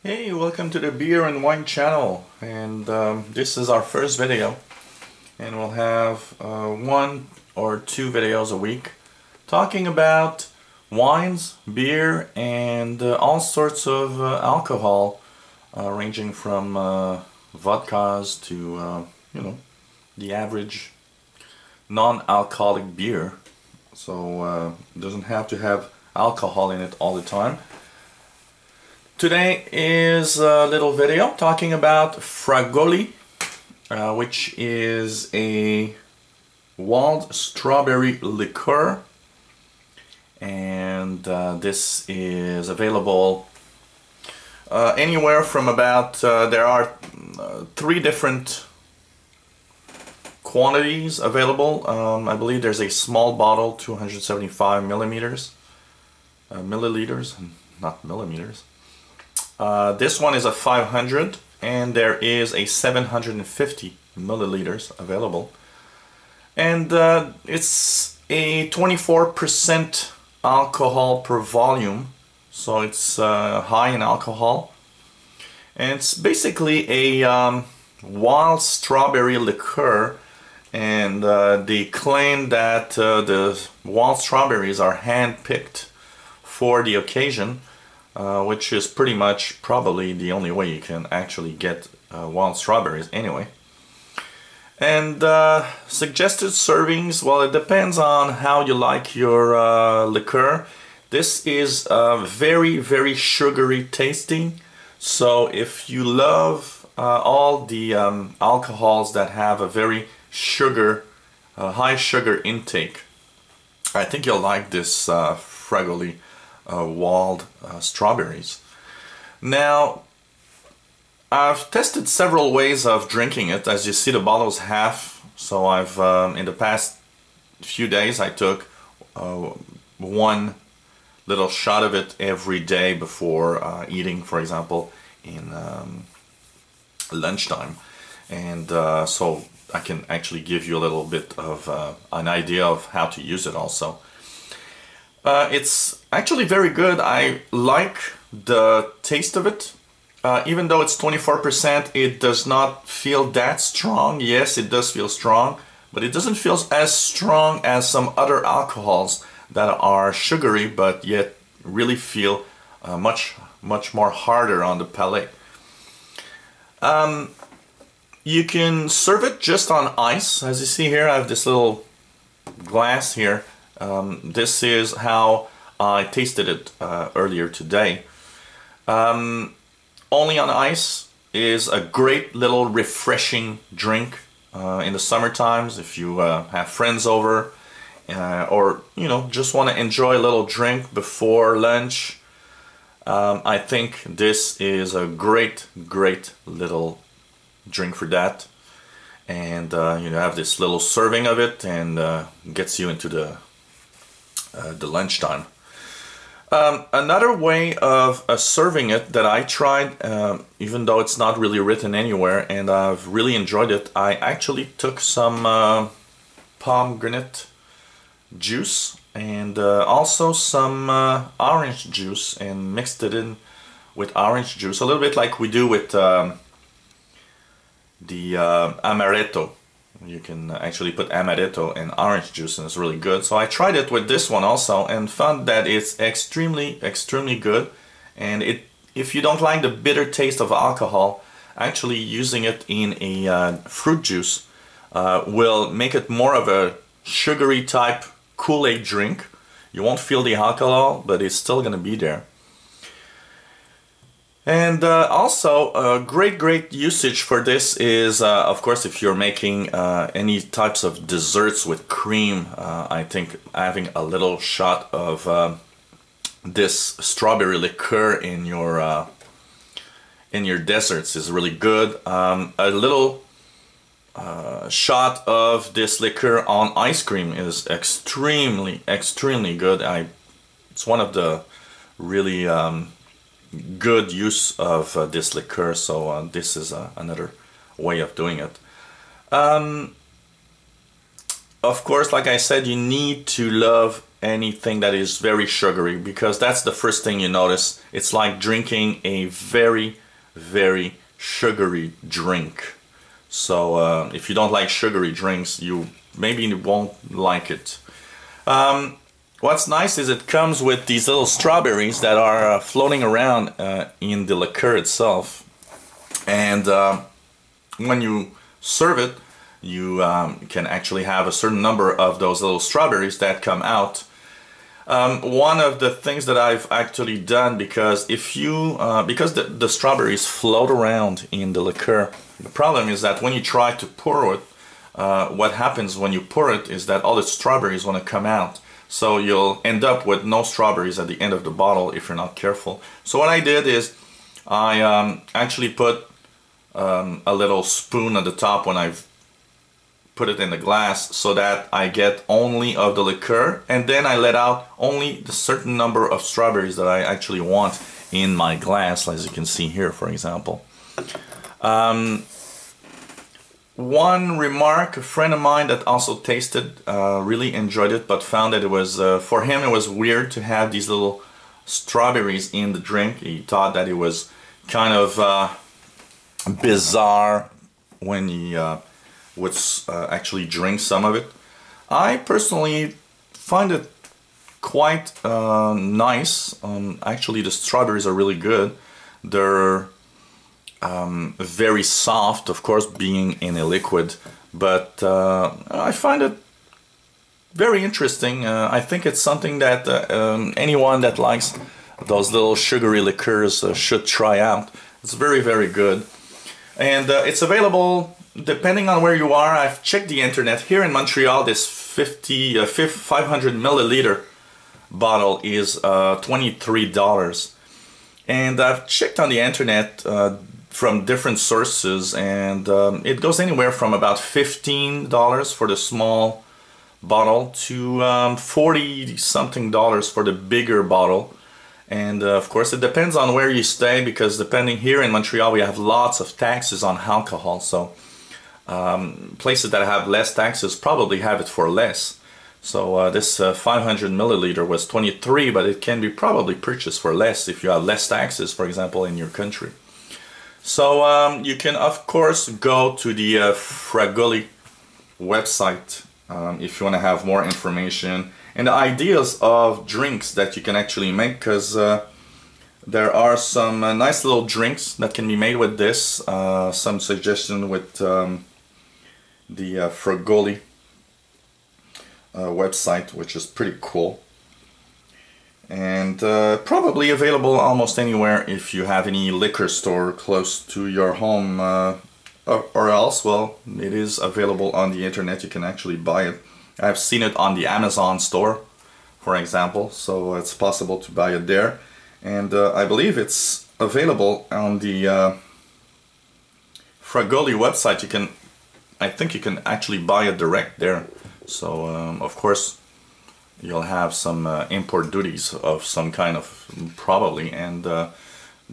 Hey, welcome to the Beer and Wine channel, and this is our first video, and we'll have one or two videos a week talking about wines, beer, and all sorts of alcohol, ranging from vodkas to the average non-alcoholic beer. So it doesn't have to have alcohol in it all the time. Today is a little video talking about Fragoli, which is a wild strawberry liqueur, and this is available anywhere from about, there are three different quantities available. I believe there's a small bottle, 275 milliliters, not millimeters. This one is a 500, and there is a 750 milliliters available, and it's a 24% alcohol per volume, so it's high in alcohol, and it's basically a wild strawberry liqueur, and they claim that the wild strawberries are hand-picked for the occasion, which is pretty much probably the only way you can actually get wild strawberries anyway. And suggested servings, well, it depends on how you like your liqueur. This is very, very sugary tasting, so if you love all the alcohols that have a very high sugar intake, I think you'll like this Fragoli wild strawberries. Now, I've tested several ways of drinking it. As you see, the bottle's half, so I've in the past few days I took one little shot of it every day before eating, for example, in lunchtime, and so I can actually give you a little bit of an idea of how to use it also. It's actually very good. I like the taste of it. Even though it's 24%, it does not feel that strong. Yes, it does feel strong, but it doesn't feel as strong as some other alcohols that are sugary, but yet really feel much more harder on the palate. You can serve it just on ice. As you see here, I have this little glass here. This is how I tasted it earlier today. Only on ice is a great little refreshing drink in the summer times if you have friends over, or just want to enjoy a little drink before lunch. I think this is a great little drink for that, and you have this little serving of it, and gets you into the lunchtime. Another way of serving it that I tried, even though it's not really written anywhere, and I've really enjoyed it, I actually took some pomegranate juice and also some orange juice and mixed it in with orange juice, a little bit like we do with the amaretto. You can actually put amaretto and orange juice, and it's really good. So I tried it with this one also and found that it's extremely good. And if you don't like the bitter taste of alcohol, actually using it in a fruit juice will make it more of a sugary type Kool-Aid drink. You won't feel the alcohol, but it's still gonna be there. And also a great usage for this is, of course, if you're making any types of desserts with cream. I think having a little shot of this strawberry liqueur in your desserts is really good. A little shot of this liqueur on ice cream is extremely good. It's one of the really good use of this liqueur, so this is another way of doing it. Of course, like I said, you need to love anything that is very sugary, because that's the first thing you notice. It's like drinking a very, very sugary drink. So if you don't like sugary drinks, you maybe won't like it. What's nice is it comes with these little strawberries that are floating around in the liqueur itself. And when you serve it, you can actually have a certain number of those little strawberries that come out. One of the things that I've actually done, because if you because the strawberries float around in the liqueur, the problem is that when you try to pour it, what happens when you pour it is that all the strawberries want to come out. So you'll end up with no strawberries at the end of the bottle if you're not careful. So what I did is I actually put a little spoon at the top when I've put it in the glass, so that I get only of the liqueur, and then I let out only the certain number of strawberries that I actually want in my glass, as you can see here, for example. One remark, a friend of mine that also tasted really enjoyed it, but found that it was, for him it was weird to have these little strawberries in the drink. He thought that it was kind of bizarre when he would actually drink some of it. I personally find it quite nice. Actually, the strawberries are really good. They're very soft, of course, being in a liquid, but I find it very interesting. I think it's something that anyone that likes those little sugary liqueurs should try out. It's very, very good. And it's available depending on where you are. I've checked the internet. Here in Montreal, this 500 milliliter bottle is $23. And I've checked on the internet from different sources, and it goes anywhere from about $15 for the small bottle to 40 something dollars for the bigger bottle. And of course it depends on where you stay, because depending, here in Montreal we have lots of taxes on alcohol, so places that have less taxes probably have it for less. So this 500 milliliter was 23, but it can be probably purchased for less if you have less taxes, for example, in your country. So you can of course go to the Fragoli website if you want to have more information and the ideas of drinks that you can actually make, because there are some nice little drinks that can be made with this. Some suggestion with the Fragoli website, which is pretty cool, and probably available almost anywhere if you have any liquor store close to your home, or else, well, it is available on the internet. You can actually buy it. I've seen it on the Amazon store, for example, so it's possible to buy it there. And I believe it's available on the Fragoli website. I think you can actually buy it direct there. So of course you'll have some import duties of some kind of, probably, and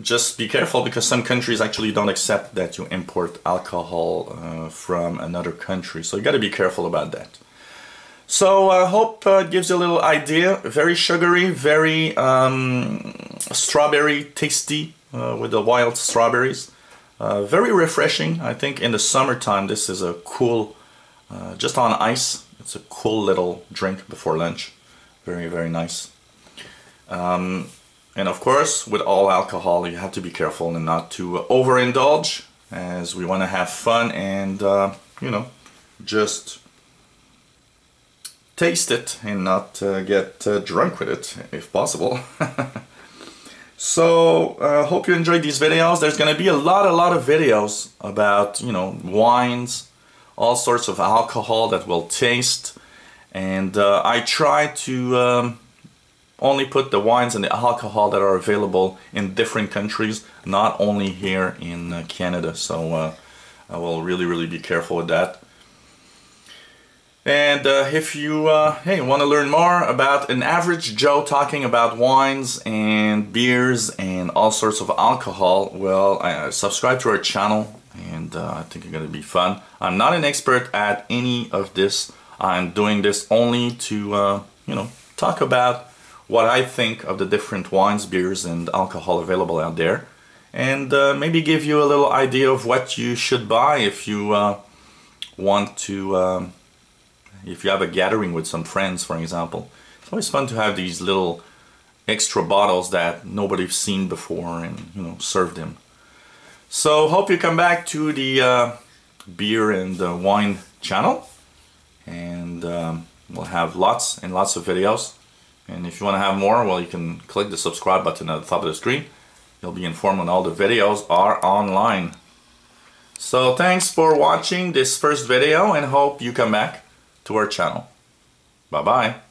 just be careful, because some countries actually don't accept that you import alcohol from another country, so you got to be careful about that. So I hope it gives you a little idea. Very sugary, very strawberry tasty with the wild strawberries. Very refreshing. I think in the summertime this is a cool, just on ice, it's a cool little drink before lunch. Very, very nice. And of course, with all alcohol, you have to be careful and not to overindulge, as we want to have fun and, you know, just taste it and not get drunk with it, if possible. So, hope you enjoyed these videos. There's going to be a lot of videos about, you know, wines, all sorts of alcohol that we'll taste. And I try to only put the wines and the alcohol that are available in different countries, not only here in Canada. So I will really be careful with that. And if you hey, want to learn more about an average Joe talking about wines and beers and all sorts of alcohol, well, subscribe to our channel, and I think it's going to be fun. I'm not an expert at any of this. I'm doing this only to, you know, talk about what I think of the different wines, beers, and alcohol available out there, and maybe give you a little idea of what you should buy if you want to, if you have a gathering with some friends, for example. It's always fun to have these little extra bottles that nobody's seen before and, you know, serve them. So hope you come back to the beer and wine channel, and we'll have lots and lots of videos. And if you want to have more, well, you can click the subscribe button at the top of the screen. You'll be informed when all the videos are online. So thanks for watching this first video, and hope you come back to our channel. Bye bye.